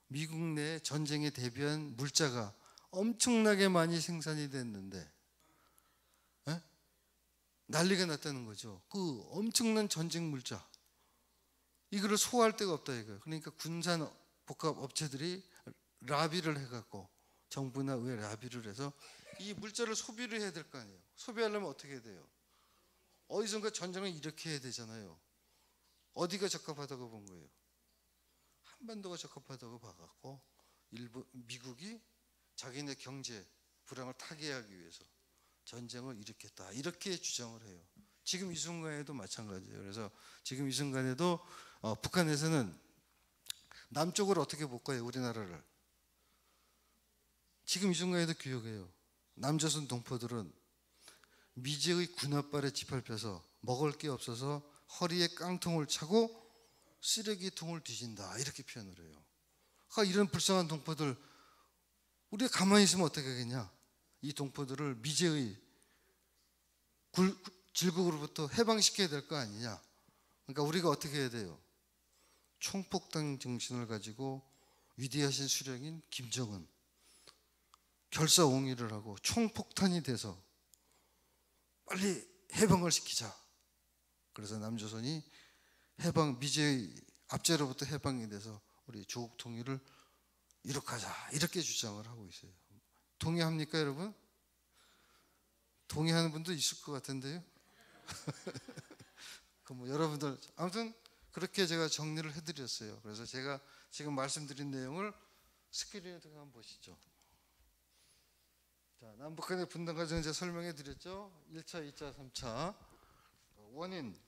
미국 내 전쟁에 대비한 물자가 엄청나게 많이 생산이 됐는데 난리가 났다는 거죠. 그 엄청난 전쟁 물자 이거를 소화할 데가 없다 이거예요. 그러니까 군산 복합 업체들이 라비를 해갖고 정부나 의회 라비를 해서 이 물자를 소비를 해야 될 거 아니에요. 소비하려면 어떻게 해야 돼요? 어디선가 전쟁을 이렇게 해야 되잖아요. 어디가 적합하다고 본 거예요? 한반도가 적합하다고 봐갖고 미국이 자기네 경제 불황을 타개하기 위해서 전쟁을 일으켰다 이렇게 주장을 해요. 지금 이 순간에도 마찬가지예요. 그래서 지금 이 순간에도 북한에서는 남쪽을 어떻게 볼까요? 우리나라를 지금 이 순간에도 교육해요. 남조선 동포들은 미제의 군홧발에 짓밟혀서 먹을 게 없어서 허리에 깡통을 차고 쓰레기통을 뒤진다 이렇게 표현을 해요. 이런 불쌍한 동포들 우리가 가만히 있으면 어떻게 하겠냐? 이 동포들을 미제의 질국으로부터 해방시켜야 될 거 아니냐? 그러니까 우리가 어떻게 해야 돼요? 총폭탄 정신을 가지고 위대하신 수령인 김정은 결사옹위를 하고 총폭탄이 돼서 빨리 해방을 시키자. 그래서 남조선이 미제의 압제로부터 해방이 돼서 우리 조국 통일을 이룩하자 이렇게 주장을 하고 있어요. 동의합니까 여러분? 동의하는 분도 있을 것 같은데요. 여러분들 아무튼 그렇게 제가 정리를 해드렸어요. 그래서 제가 지금 말씀드린 내용을 스크린에 한번 보시죠. 자, 남북한의 분단 과정 제가 설명해 드렸죠. 1차, 2차, 3차 원인.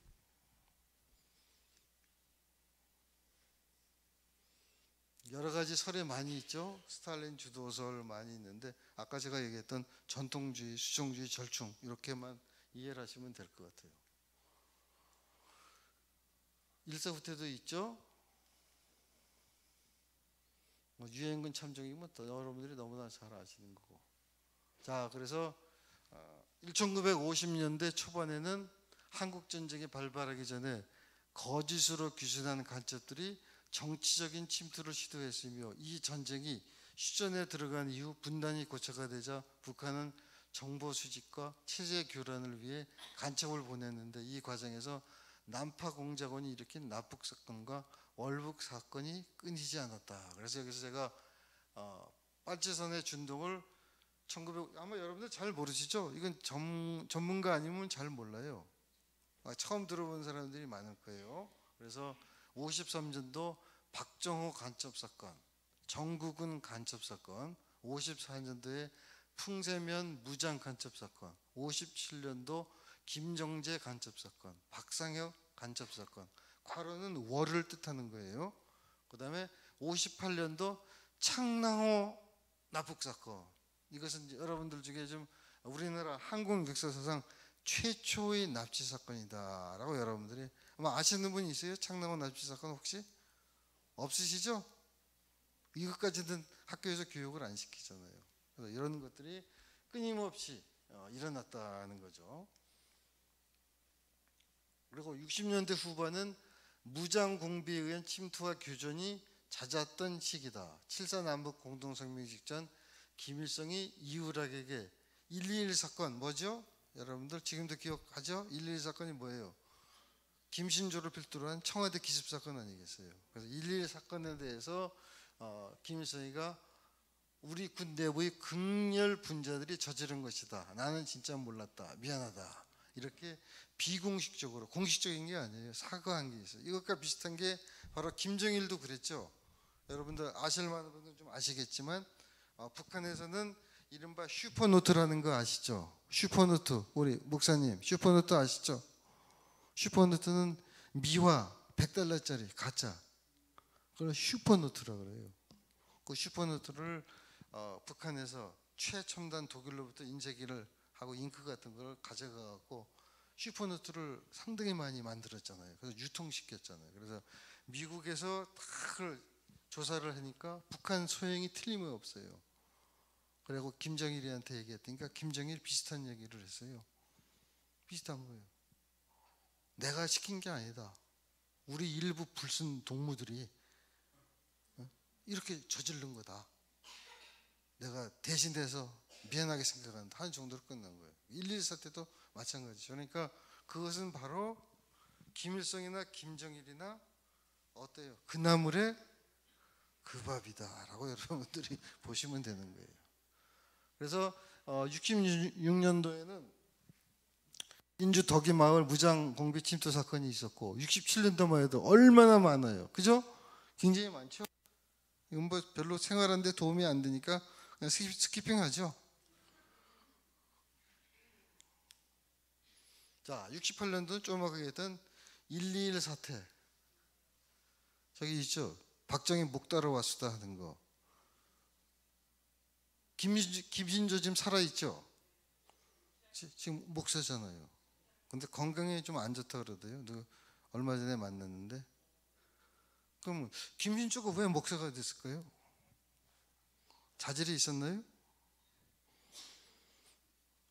여러 가지 설이 많이 있죠. 스탈린 주도설 많이 있는데 아까 제가 얘기했던 전통주의, 수종주의, 절충 이렇게만 이해를 하시면 될 것 같아요. 일사후퇴도 있죠. 유엔군 참정이면 여러분들이 너무나 잘 아시는 거고. 자, 그래서 1950년대 초반에는 한국전쟁이 발발하기 전에 거짓으로 규신한 간첩들이 정치적인 침투를 시도했으며 이 전쟁이 휴전에 들어간 이후 분단이 고착화 되자 북한은 정보 수집과 체제 교란을 위해 간첩을 보냈는데 이 과정에서 난파 공작원이 일으킨 납북 사건과 월북 사건이 끊이지 않았다. 그래서 여기서 제가 빨치산의 준동을 아마 여러분들 잘 모르시죠? 이건 전문가 아니면 잘 몰라요. 처음 들어본 사람들이 많을 거예요. 그래서 53년도 박정호 간첩 사건, 정국은 간첩 사건, 54년도에 풍세면 무장 간첩 사건, 57년도 김정재 간첩 사건, 박상혁 간첩 사건. 괄호는 월을 뜻하는 거예요. 그 다음에 58년도 창랑호 납북 사건. 이것은 여러분들 중에 좀 우리나라 한국 역사사상 최초의 납치 사건이다라고 여러분들이 아마 아시는 분이 있어요? 창랑호 납치 사건 혹시? 없으시죠? 이것까지는 학교에서 교육을 안 시키잖아요. 그래서 이런 것들이 끊임없이 일어났다는 거죠. 그리고 60년대 후반은 무장 공비에 의한 침투와 교전이 잦았던 시기다. 7.4 남북 공동성명 직전 김일성이 이우락에게 1.21 사건 뭐죠? 여러분들 지금도 기억하죠? 1.21 사건이 뭐예요? 김신조를 필두로 한 청와대 기습 사건 아니겠어요? 그래서 1.21 사건에 대해서 김일성이가 우리 군 내부의 극렬 분자들이 저지른 것이다. 나는 진짜 몰랐다. 미안하다. 이렇게 비공식적으로, 공식적인 게 아니에요. 사과한 게 있어요. 이것과 비슷한 게 바로 김정일도 그랬죠. 여러분들 아실 만한 분들은 좀 아시겠지만 북한에서는 이른바 슈퍼노트라는 거 아시죠? 슈퍼노트, 우리 목사님 슈퍼노트 아시죠? 슈퍼노트는 미화 100달러짜리 가짜, 그걸 슈퍼노트라고 그래요. 그 슈퍼노트를 북한에서 최첨단 독일로부터 인쇄기를 하고 잉크 같은 걸 가져가 갖고 슈퍼노트를 상당히 많이 만들었잖아요. 그래서 유통시켰잖아요. 그래서 미국에서 다 그걸 조사를 하니까 북한 소행이 틀림없어요. 그리고 김정일이한테 얘기했으니까 김정일 비슷한 얘기를 했어요. 비슷한 거예요. 내가 시킨 게 아니다. 우리 일부 불순 동무들이 이렇게 저지른 거다. 내가 대신해서 미안하게 생각한다 하는 정도로 끝난 거예요. 1.1 사태도 마찬가지죠. 그러니까 그것은 바로 김일성이나 김정일이나 어때요? 그 나물의 그 밥이다라고 여러분들이 보시면 되는 거예요. 그래서 66년도에는 인주 덕이마을 무장 공비 침투 사건이 있었고 67년도만 해도 얼마나 많아요. 그죠? 굉장히 많죠. 이건 뭐 별로 생활하는데 도움이 안 되니까 그냥 스키핑하죠. 자, 68년도는 조막하게 했던 1.21 사태. 저기 있죠. 박정희 목 따러 왔수다 하는 거. 김신조 지금 살아있죠. 지금 목사잖아요. 근데 건강에 좀 안 좋다 그러대요. 얼마 전에 만났는데. 그럼 김신조가 왜 목사가 됐을까요? 자질이 있었나요?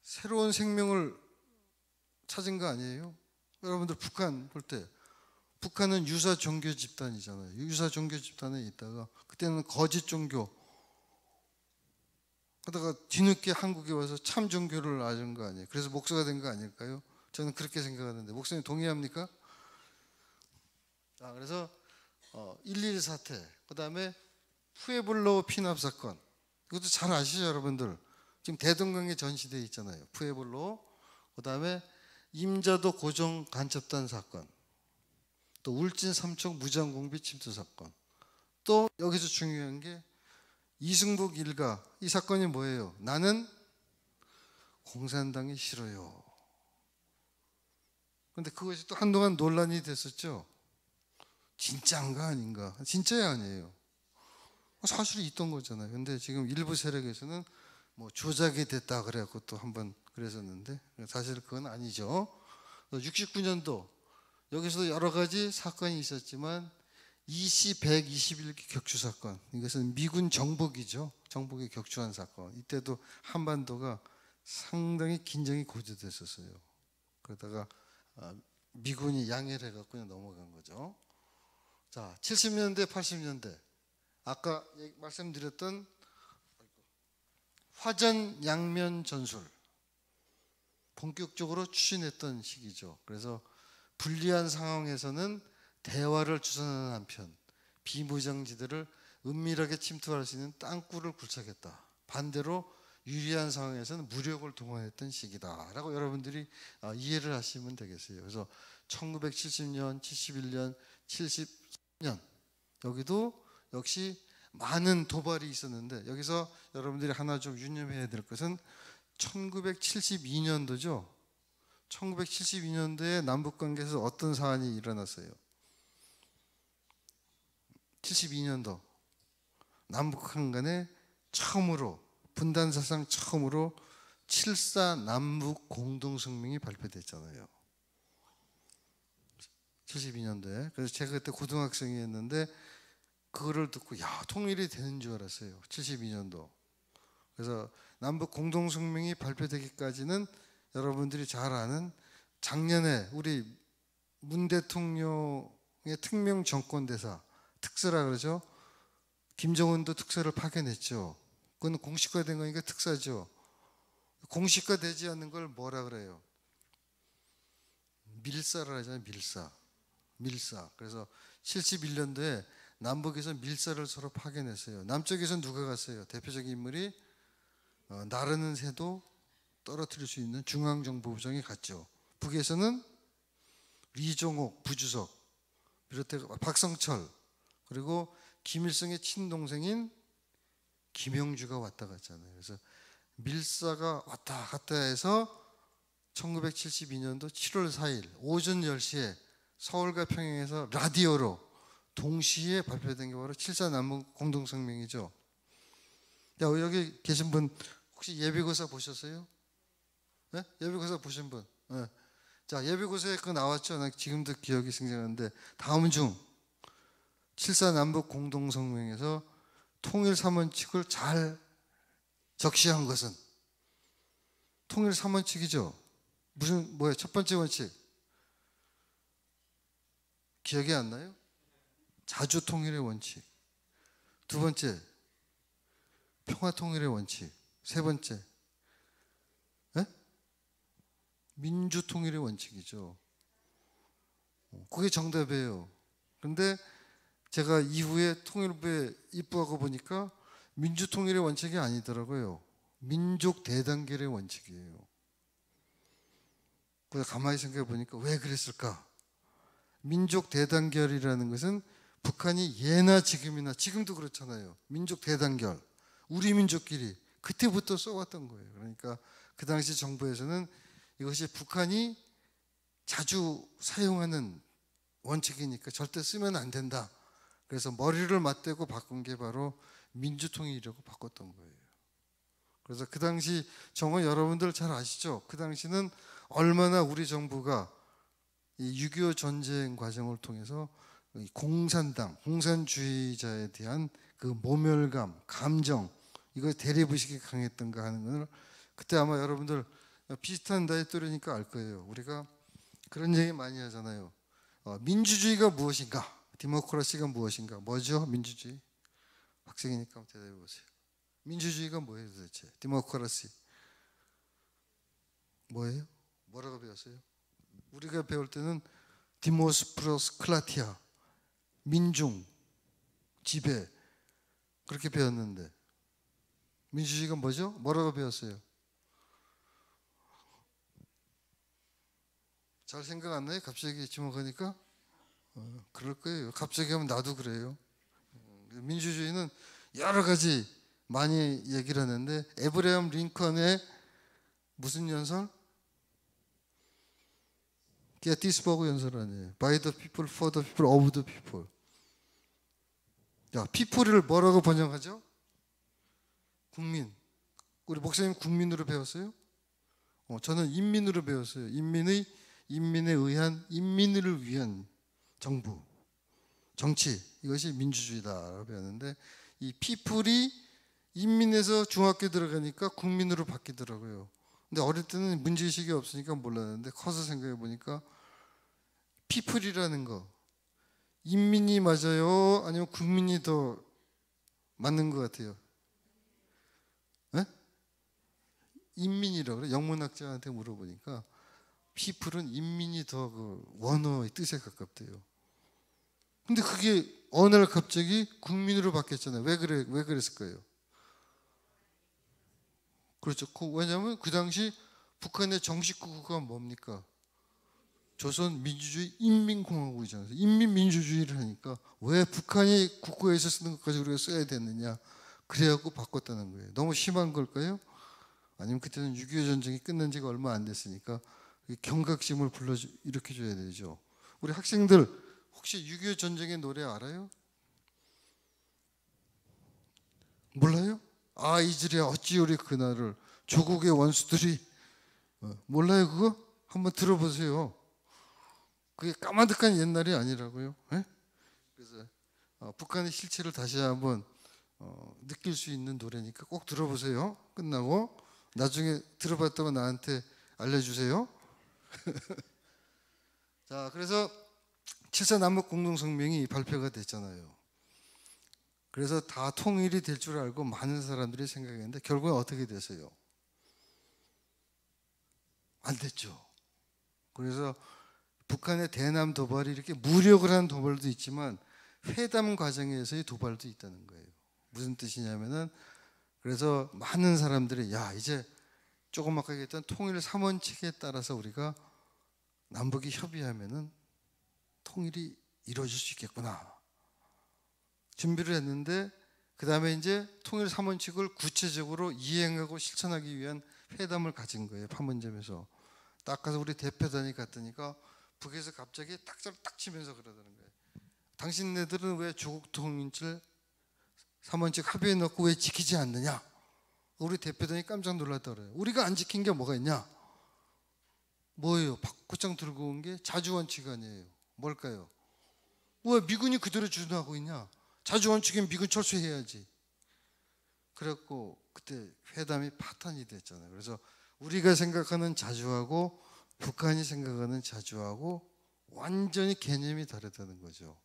새로운 생명을 찾은 거 아니에요? 여러분들 북한 볼 때 북한은 유사 종교 집단이잖아요. 유사 종교 집단에 있다가 그때는 거짓 종교 그러다가 뒤늦게 한국에 와서 참 종교를 알은 거 아니에요? 그래서 목사가 된 거 아닐까요? 저는 그렇게 생각하는데 목사님 동의합니까? 그래서 1.1 사태, 그 다음에 푸에블로 피납 사건, 이것도 잘 아시죠 여러분들? 지금 대동강에 전시되어 있잖아요. 푸에블로, 그 다음에 임자도 고정 간첩단 사건, 또 울진 삼척 무장공비 침투 사건, 또 여기서 중요한 게 이승복 일가. 이 사건이 뭐예요? 나는 공산당이 싫어요. 근데 그것이 또 한동안 논란이 됐었죠. 진짜인가 아닌가? 진짜야 아니에요? 사실이 있던 거잖아요. 근데 지금 일부 세력에서는 뭐 조작이 됐다 그래갖고 또 한번 그랬었는데 사실 그건 아니죠. 69년도 여기서도 여러 가지 사건이 있었지만 이시 121기 격추 사건, 이것은 미군 정복이죠. 정복에 격추한 사건. 이때도 한반도가 상당히 긴장이 고조됐었어요. 그러다가 미군이 양해를 해갖고 그냥 넘어간 거죠. 자, 70년대, 80년대 아까 말씀드렸던 화전 양면 전술 본격적으로 추진했던 시기죠. 그래서 불리한 상황에서는 대화를 주선하는 한편 비무장지대를 은밀하게 침투할 수 있는 땅굴을 굴착했다. 반대로 유리한 상황에서는 무력을 동원했던 시기다라고 여러분들이 이해를 하시면 되겠어요. 그래서 1970년, 71년, 73년 여기도 역시 많은 도발이 있었는데 여기서 여러분들이 하나 좀 유념해야 될 것은 1972년도죠. 1972년도에 남북관계에서 어떤 사안이 일어났어요? 72년도 남북한 간에 처음으로 분단 사상 처음으로 7.4 남북 공동성명이 발표됐잖아요. 72년도에. 그래서 제가 그때 고등학생이었는데 그거를 듣고 야, 통일이 되는 줄 알았어요. 72년도. 그래서 남북 공동성명이 발표되기까지는 여러분들이 잘 아는 작년에 우리 문 대통령의 특명 정권대사 특사라 그러죠. 김정은도 특사를 파견했죠. 그건 공식화된 거니까 특사죠. 공식화되지 않는 걸 뭐라 그래요? 밀사를 하잖아요. 밀사. 그래서 71년도에 남북에서 밀사를 서로 파견했어요. 남쪽에서 누가 갔어요? 대표적인 인물이 나르는 새도 떨어뜨릴 수 있는 중앙정보부장이 갔죠. 북에서는 리종옥 부주석 비롯해 박성철 그리고 김일성의 친동생인 김영주가 왔다 갔잖아요. 그래서 밀사가 왔다 갔다 해서 1972년도 7월 4일 오전 10시에 서울과 평양에서 라디오로 동시에 발표된 게 바로 7.4 남북 공동성명이죠. 여기 계신 분 혹시 예비고사 보셨어요? 네? 예비고사 보신 분? 네. 자, 예비고사에 그거 나왔죠? 나 지금도 기억이 생생한데 다음 중 7.4 남북 공동성명에서 통일 3원칙을 잘 적시한 것은 통일 3원칙이죠. 뭐예요? 첫 번째 원칙 기억이 안 나요? 자주 통일의 원칙. 두 번째 평화 통일의 원칙. 세 번째 민주 통일의 원칙이죠. 그게 정답이에요. 그런데 제가 이후에 통일부에 입부하고 보니까 민주 통일의 원칙이 아니더라고요. 민족 대단결의 원칙이에요. 그래서 가만히 생각해 보니까 왜 그랬을까? 민족 대단결이라는 것은 북한이 예나 지금이나 지금도 그렇잖아요. 민족 대단결, 우리 민족끼리 그때부터 써왔던 거예요. 그러니까 그 당시 정부에서는 이것이 북한이 자주 사용하는 원칙이니까 절대 쓰면 안 된다. 그래서 머리를 맞대고 바꾼 게 바로 민주통일이라고 바꿨던 거예요. 그래서 그 당시 정원 여러분들 잘 아시죠? 그 당시는 얼마나 우리 정부가 이 6.25 전쟁 과정을 통해서 공산당, 공산주의자에 대한 그 모멸감, 감정, 이거 대립의식이 강했던가 하는 걸 그때 아마 여러분들 비슷한 나이 또래니까 알 거예요. 우리가 그런 얘기 많이 하잖아요. 민주주의가 무엇인가? 디모크라시가 무엇인가? 뭐죠? 민주주의? 학생이니까 한번 대답해 보세요. 민주주의가 뭐예요 도대체? 디모크라시 뭐예요? 뭐라고 배웠어요? 우리가 배울 때는 디모스 플러스 클라티아, 민중, 지배 그렇게 배웠는데 민주주의가 뭐죠? 뭐라고 배웠어요? 잘 생각 안 나요? 갑자기 지목하니까? 그럴 거예요. 갑자기 하면 나도 그래요. 민주주의는 여러 가지 많이 얘기를 하는데 에브라함 링컨의 무슨 연설? 게티스버그 연설 아니에요. By the people, for the people, of the people. 야, people을 뭐라고 번역하죠? 국민. 우리 목사님 국민으로 배웠어요? 저는 인민으로 배웠어요. 인민에 의한, 인민을 위한 정부, 정치. 이것이 민주주의다라고 배웠는데 이 people이 인민에서 중학교 들어가니까 국민으로 바뀌더라고요. 근데 어릴 때는 문제의식이 없으니까 몰랐는데 커서 생각해 보니까 people이라는 거 인민이 맞아요? 아니면 국민이 더 맞는 것 같아요? 네? 인민이라고 그래. 영문학자한테 물어보니까 people은 인민이 더 그 원어의 뜻에 가깝대요. 근데 그게 어느 날 갑자기 국민으로 바뀌었잖아요. 왜 그랬을까요? 그렇죠. 왜냐하면 그 당시 북한의 정식 국어가 뭡니까? 조선 민주주의 인민공화국이잖아요. 인민민주주의를 하니까 왜 북한이 국고에서 쓰는 것까지 우리가 써야 되느냐. 그래갖고 바꿨다는 거예요. 너무 심한 걸까요? 아니면 그때는 6.25 전쟁이 끝난 지가 얼마 안 됐으니까 경각심을 일으켜줘야 되죠. 우리 학생들 혹시 6.25 전쟁의 노래 알아요? 몰라요? 아 이즈리야 어찌요리 그날을 조국의 원수들이 몰라요 그거? 한번 들어보세요. 그게 까마득한 옛날이 아니라고요. 에? 그래서 북한의 실체를 다시 한번 느낄 수 있는 노래니까 꼭 들어보세요. 끝나고 나중에 들어봤다고 나한테 알려주세요. 자, 그래서 7.4 남북 공동성명이 발표가 됐잖아요. 그래서 다 통일이 될 줄 알고 많은 사람들이 생각했는데 결국은 어떻게 됐어요? 안 됐죠. 그래서 북한의 대남 도발이 이렇게 무력을 한 도발도 있지만 회담 과정에서의 도발도 있다는 거예요. 무슨 뜻이냐면은 그래서 많은 사람들이 야 이제 조금 아까 얘기했던 통일 3원칙에 따라서 우리가 남북이 협의하면은 통일이 이루어질 수 있겠구나. 준비를 했는데 그 다음에 이제 통일 3원칙을 구체적으로 이행하고 실천하기 위한 회담을 가진 거예요. 판문점에서. 딱 가서 우리 대표단이 갔더니까 북에서 갑자기 딱 치면서 그러더는 거예요. 당신네들은 왜 조국 통일을 3원칙 합의해 놓고 왜 지키지 않느냐? 우리 대표단이 깜짝 놀랐더래요. 우리가 안 지킨 게 뭐가 있냐? 뭐예요? 박구장 들고 온 게 자주원칙 아니에요. 뭘까요? 왜 미군이 그대로 주둔하고 있냐? 자주원칙엔 미군 철수해야지. 그래갖고 그때 회담이 파탄이 됐잖아요. 그래서 우리가 생각하는 자주하고 북한이 생각하는 자주하고 완전히 개념이 다르다는 거죠.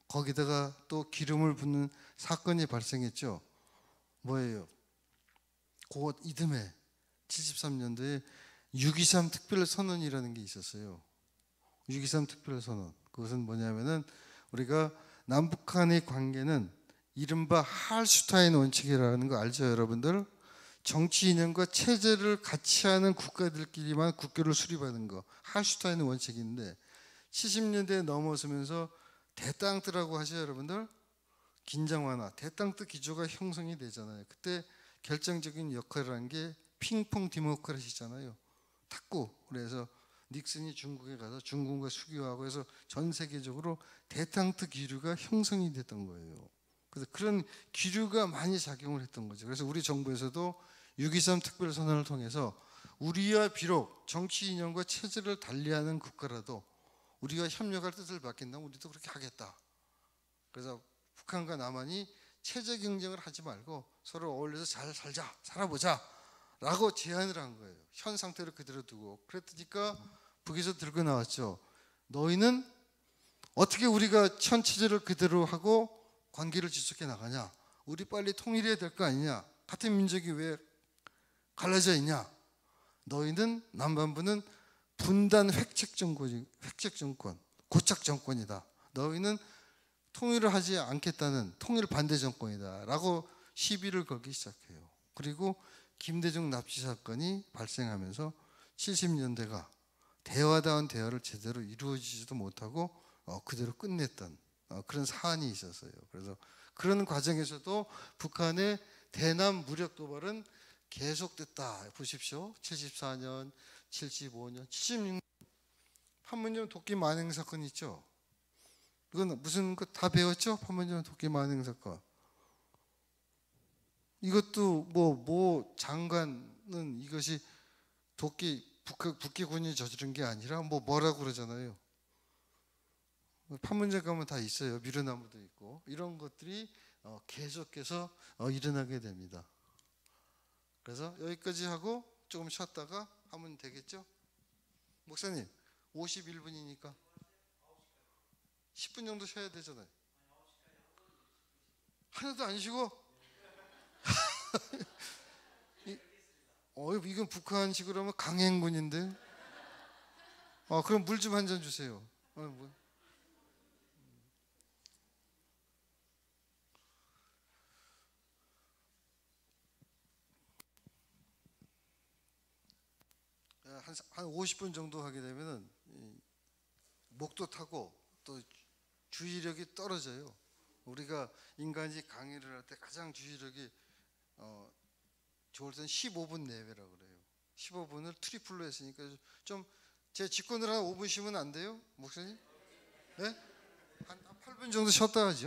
거기다가 또 기름을 붓는 사건이 발생했죠. 뭐예요? 곧 이듬해 73년도에 6.23 특별선언이라는 게 있었어요. 6.23 특별선언. 그것은 뭐냐면은 우리가 남북한의 관계는 이른바 할슈타인 원칙이라는 거 알죠, 여러분들? 정치 이념과 체제를 같이 하는 국가들끼리만 국교를 수립하는 거. 할슈타인 원칙인데 70년대에 넘어서면서 대땅뜨라고 하죠, 여러분들? 긴장 완화, 대땅뜨 기조가 형성이 되잖아요. 그때 결정적인 역할을 한 게 핑퐁 디모크라시잖아요. 탁구. 그래서 닉슨이 중국에 가서 중국과 수교하고 해서 전 세계적으로 대땅뜨 기류가 형성이 됐던 거예요. 그래서 그런 기류가 많이 작용을 했던 거죠. 그래서 우리 정부에서도 6.23 특별선언을 통해서 우리와 비록 정치 이념과 체제를 달리하는 국가라도 우리가 협력할 뜻을 밝힌다면 우리도 그렇게 하겠다. 그래서 북한과 남한이 체제 경쟁을 하지 말고 서로 어울려서 잘 살자, 살아보자 라고 제안을 한 거예요. 현 상태를 그대로 두고. 그랬으니까 북에서 들고 나왔죠. 너희는 어떻게 우리가 현 체제를 그대로 하고 관계를 지속해 나가냐? 우리 빨리 통일해야 될 거 아니냐? 같은 민족이 왜 갈라져 있냐? 너희는 남반부는 분단 획책 정권, 고착 정권이다. 너희는 통일을 하지 않겠다는 통일 반대 정권이다 라고 시비를 걸기 시작해요. 그리고 김대중 납치 사건이 발생하면서 70년대가 대화다운 대화를 제대로 이루어지지도 못하고 그대로 끝냈던 그런 사안이 있었어요. 그래서 그런 과정에서도 북한의 대남 무력 도발은 계속됐다. 보십시오. 74년, 75년, 76년 판문점 도끼 만행 사건 있죠. 이건 무슨 거 다 배웠죠? 판문점 도끼 만행 사건. 이것도 뭐 장관은 이것이 북해군이 저지른 게 아니라 뭐라고 그러잖아요. 판문점 가면 다 있어요. 미르나무도 있고 이런 것들이 계속해서 일어나게 됩니다. 그래서 여기까지 하고 조금 쉬었다가 하면 되겠죠? 목사님 51분이니까 10분 정도 쉬어야 되잖아요. 하나도 안 쉬고? 이건 북한식으로 하면 강행군인데. 그럼 물 좀 한 잔 주세요. 한 50분 정도 하게 되면은 목도 타고 또 주의력이 떨어져요. 우리가 인간이 강의를 할 때 가장 주의력이 좋을 때는 15분 내외라고 그래요. 15분을 트리플로 했으니까 좀 제 직권으로 한 5분 쉬면 안 돼요? 목사님? 네? 한 8분 정도 쉬었다 하죠.